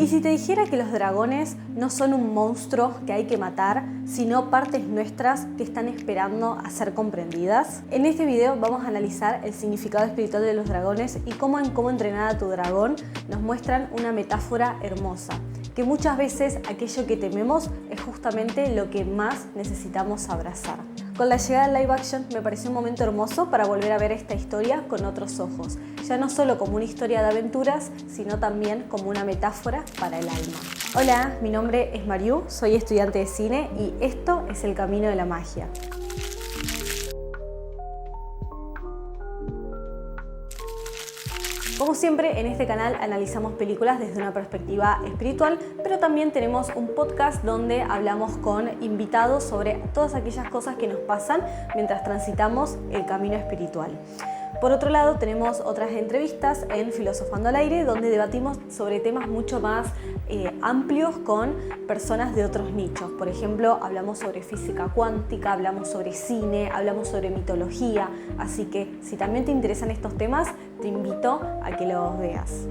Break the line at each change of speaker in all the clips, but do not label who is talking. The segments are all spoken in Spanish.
¿Y si te dijera que los dragones no son un monstruo que hay que matar, sino partes nuestras que están esperando a ser comprendidas? En este video vamos a analizar el significado espiritual de los dragones y cómo en Cómo entrenar a tu dragón nos muestran una metáfora hermosa, que muchas veces aquello que tememos es justamente lo que más necesitamos abrazar. Con la llegada del live action me pareció un momento hermoso para volver a ver esta historia con otros ojos, ya no solo como una historia de aventuras, sino también como una metáfora para el alma. Hola, mi nombre es Mariu, soy estudiante de cine y esto es El Camino de la Magia. Como siempre, en este canal analizamos películas desde una perspectiva espiritual, pero también tenemos un podcast donde hablamos con invitados sobre todas aquellas cosas que nos pasan mientras transitamos el camino espiritual. Por otro lado, tenemos otras entrevistas en Filosofando al Aire, donde debatimos sobre temas mucho más amplios con personas de otros nichos. Por ejemplo, hablamos sobre física cuántica, hablamos sobre cine, hablamos sobre mitología. Así que si también te interesan estos temas, te invito a que los veas.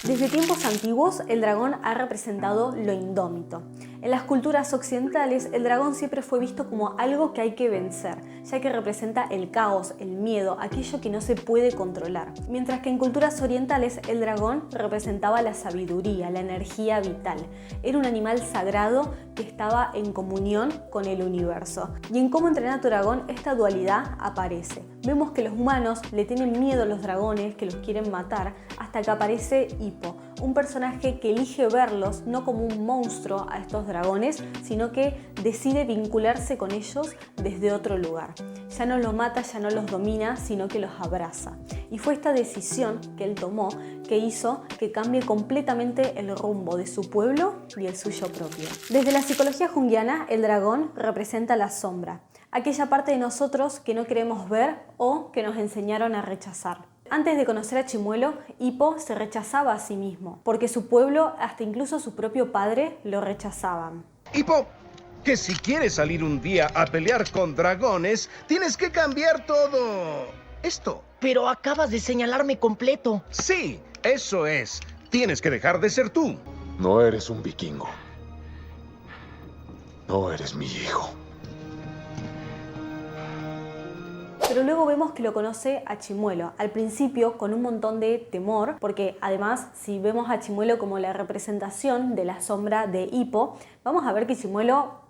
Desde tiempos antiguos, el dragón ha representado lo indómito. En las culturas occidentales, el dragón siempre fue visto como algo que hay que vencer, ya que representa el caos, el miedo, aquello que no se puede controlar. Mientras que en culturas orientales, el dragón representaba la sabiduría, la energía vital. Era un animal sagrado que estaba en comunión con el universo. Y en Cómo entrenar a tu dragón, esta dualidad aparece. Vemos que los humanos le tienen miedo a los dragones, que los quieren matar, hasta que aparece Hippo, un personaje que elige verlos no como un monstruo a estos dragones, sino que decide vincularse con ellos desde otro lugar. Ya no los mata, ya no los domina, sino que los abraza. Y fue esta decisión que él tomó que hizo que cambie completamente el rumbo de su pueblo y el suyo propio. Desde la psicología junguiana, el dragón representa la sombra, aquella parte de nosotros que no queremos ver o que nos enseñaron a rechazar. Antes de conocer a Chimuelo, Hippo se rechazaba a sí mismo, porque su pueblo, hasta incluso su propio padre, lo rechazaban.
Hippo, que si quieres salir un día a pelear con dragones, tienes que cambiar todo esto.
Pero acabas de señalarme completo.
Sí, eso es. Tienes que dejar de ser tú.
No eres un vikingo. No eres mi hijo.
Pero luego vemos que lo conoce a Chimuelo, al principio con un montón de temor, porque además si vemos a Chimuelo como la representación de la sombra de Hippo, vamos a ver que Chimuelo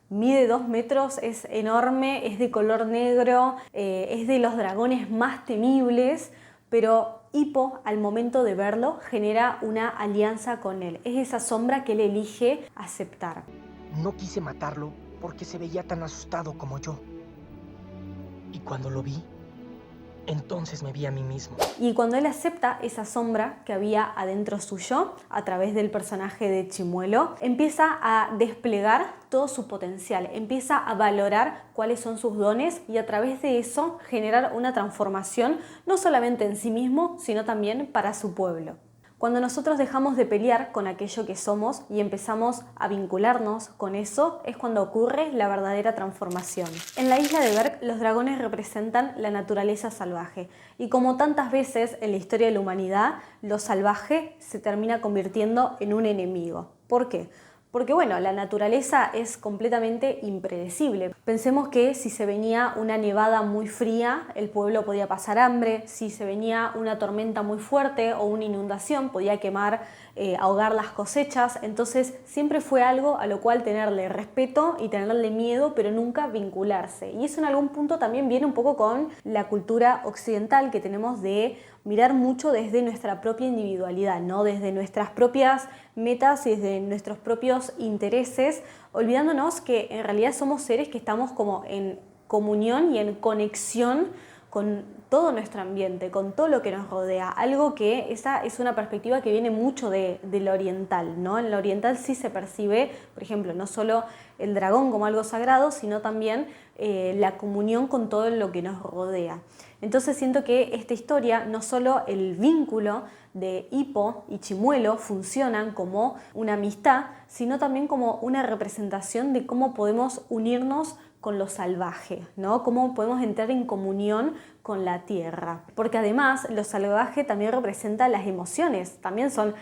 mide 2 metros, es enorme, es de color negro, es de los dragones más temibles, pero Hippo al momento de verlo genera una alianza con él, es esa sombra que él elige aceptar.
No quise matarlo porque se veía tan asustado como yo. Y cuando lo vi, entonces me vi a mí mismo.
Y cuando él acepta esa sombra que había adentro suyo, a través del personaje de Chimuelo, empieza a desplegar todo su potencial, empieza a valorar cuáles son sus dones y a través de eso generar una transformación no solamente en sí mismo, sino también para su pueblo. Cuando nosotros dejamos de pelear con aquello que somos y empezamos a vincularnos con eso, es cuando ocurre la verdadera transformación. En la isla de Berk, los dragones representan la naturaleza salvaje. Y como tantas veces en la historia de la humanidad, lo salvaje se termina convirtiendo en un enemigo. ¿Por qué? Porque bueno, la naturaleza es completamente impredecible. Pensemos que si se venía una nevada muy fría, el pueblo podía pasar hambre. Si se venía una tormenta muy fuerte o una inundación, podía quemar, ahogar las cosechas. Entonces siempre fue algo a lo cual tenerle respeto y tenerle miedo, pero nunca vincularse. Y eso en algún punto también viene un poco con la cultura occidental que tenemos de mirar mucho desde nuestra propia individualidad, ¿no? Desde nuestras propias metas y desde nuestros propios intereses, olvidándonos que en realidad somos seres que estamos como en comunión y en conexión con todo nuestro ambiente, con todo lo que nos rodea. Algo que esa es una perspectiva que viene mucho de lo oriental, ¿no? En lo oriental sí se percibe, por ejemplo, no solo el dragón como algo sagrado, sino también la comunión con todo lo que nos rodea. Entonces siento que esta historia, no solo el vínculo de Hippo y Chimuelo funcionan como una amistad, sino también como una representación de cómo podemos unirnos con lo salvaje, ¿no? Cómo podemos entrar en comunión con la tierra. Porque además lo salvaje también representa las emociones, también son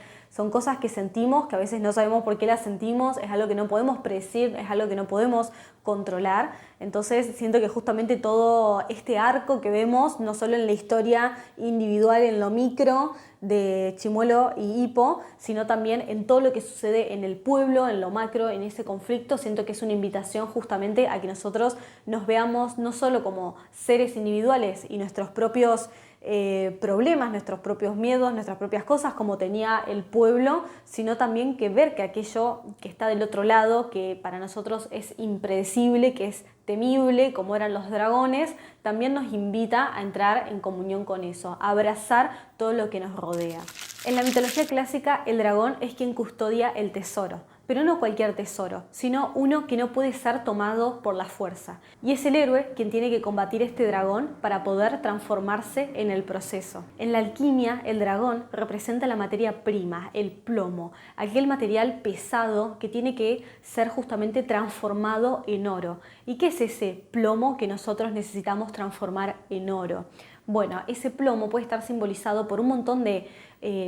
cosas que sentimos, que a veces no sabemos por qué las sentimos, es algo que no podemos predecir, es algo que no podemos controlar. Entonces siento que justamente todo este arco que vemos, no solo en la historia individual, en lo micro de Chimuelo y Hippo, sino también en todo lo que sucede en el pueblo, en lo macro, en ese conflicto, siento que es una invitación justamente a que nosotros nos veamos no solo como seres individuales y nuestros propios problemas, nuestros propios miedos, nuestras propias cosas como tenía el pueblo, sino también que ver que aquello que está del otro lado, que para nosotros es impredecible, que es temible, como eran los dragones, también nos invita a entrar en comunión con eso, a abrazar todo lo que nos rodea. En la mitología clásica, el dragón es quien custodia el tesoro, pero no cualquier tesoro, sino uno que no puede ser tomado por la fuerza. Y es el héroe quien tiene que combatir este dragón para poder transformarse en el proceso. En la alquimia, el dragón representa la materia prima, el plomo, aquel material pesado que tiene que ser justamente transformado en oro. ¿Y qué es ese plomo que nosotros necesitamos transformar en oro? Bueno, ese plomo puede estar simbolizado por un montón de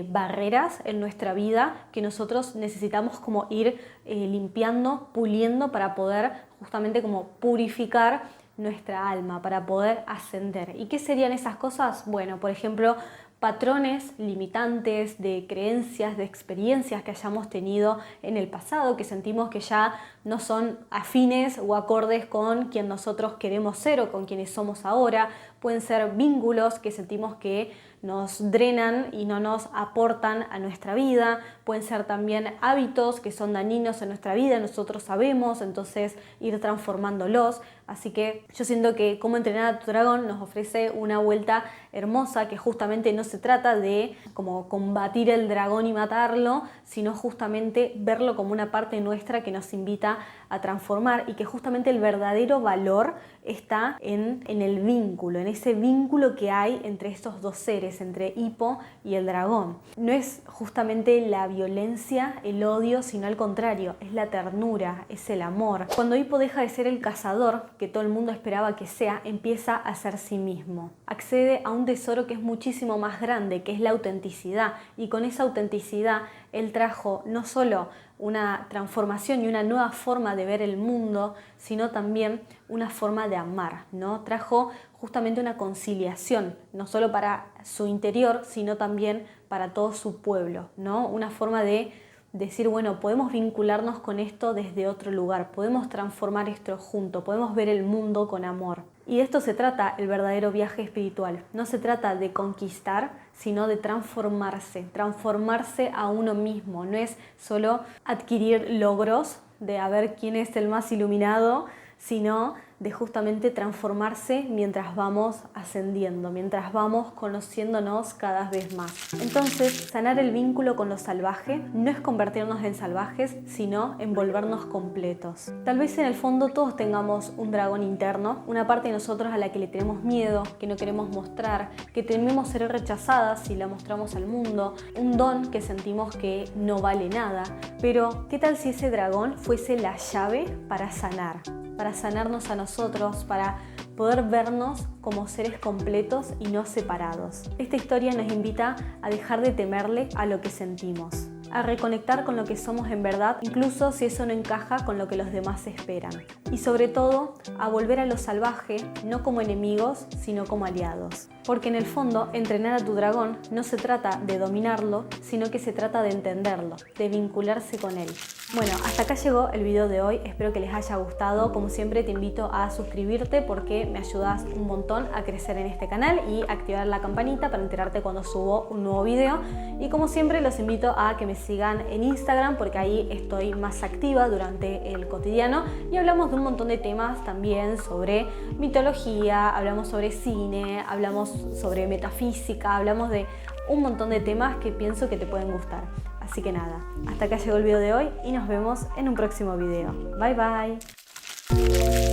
barreras en nuestra vida que nosotros necesitamos como ir limpiando, puliendo para poder justamente como purificar nuestra alma, para poder ascender. ¿Y qué serían esas cosas? Bueno, por ejemplo, patrones limitantes de creencias, de experiencias que hayamos tenido en el pasado, que sentimos que ya no son afines o acordes con quien nosotros queremos ser o con quienes somos ahora. Pueden ser vínculos que sentimos que nos drenan y no nos aportan a nuestra vida. Pueden ser también hábitos que son dañinos en nuestra vida, nosotros sabemos, entonces ir transformándolos. Así que yo siento que Cómo entrenar a tu dragón nos ofrece una vuelta hermosa, que justamente no se trata de como combatir el dragón y matarlo, sino justamente verlo como una parte nuestra que nos invita a transformar, y que justamente el verdadero valor está en el vínculo, en ese vínculo que hay entre estos dos seres, entre Hippo y el dragón. No es justamente la violencia, el odio, sino al contrario, es la ternura, es el amor. Cuando Hippo deja de ser el cazador que todo el mundo esperaba que sea, empieza a ser sí mismo. Accede a un tesoro que es muchísimo más grande, que es la autenticidad, y con esa autenticidad él trajo no solo una transformación y una nueva forma de ver el mundo, sino también una forma de amar, ¿no? Trajo justamente una conciliación, no solo para su interior, sino también para todo su pueblo, ¿no? Una forma de decir, bueno, podemos vincularnos con esto desde otro lugar, podemos transformar esto juntos, podemos ver el mundo con amor. Y de esto se trata el verdadero viaje espiritual. No se trata de conquistar, sino de transformarse a uno mismo. No es solo adquirir logros de a ver quién es el más iluminado, sino de justamente transformarse mientras vamos ascendiendo, mientras vamos conociéndonos cada vez más. Entonces, sanar el vínculo con lo salvaje no es convertirnos en salvajes, sino en volvernos completos. Tal vez en el fondo todos tengamos un dragón interno, una parte de nosotros a la que le tenemos miedo, que no queremos mostrar, que tememos ser rechazadas si la mostramos al mundo, un don que sentimos que no vale nada. Pero, ¿qué tal si ese dragón fuese la llave para sanarnos a nosotros, para poder vernos como seres completos y no separados? Esta historia nos invita a dejar de temerle a lo que sentimos, a reconectar con lo que somos en verdad, incluso si eso no encaja con lo que los demás esperan. Y sobre todo, a volver a lo salvaje, no como enemigos, sino como aliados. Porque en el fondo, entrenar a tu dragón no se trata de dominarlo, sino que se trata de entenderlo, de vincularse con él. Bueno, hasta acá llegó el video de hoy, espero que les haya gustado. Como siempre te invito a suscribirte porque me ayudas un montón a crecer en este canal y activar la campanita para enterarte cuando subo un nuevo video. Y como siempre los invito a que me sigan en Instagram porque ahí estoy más activa durante el cotidiano y hablamos de un montón de temas también sobre mitología, hablamos sobre cine, hablamos sobre metafísica, hablamos de un montón de temas que pienso que te pueden gustar. Así que nada, hasta acá llegó el video de hoy y nos vemos en un próximo video. Bye bye.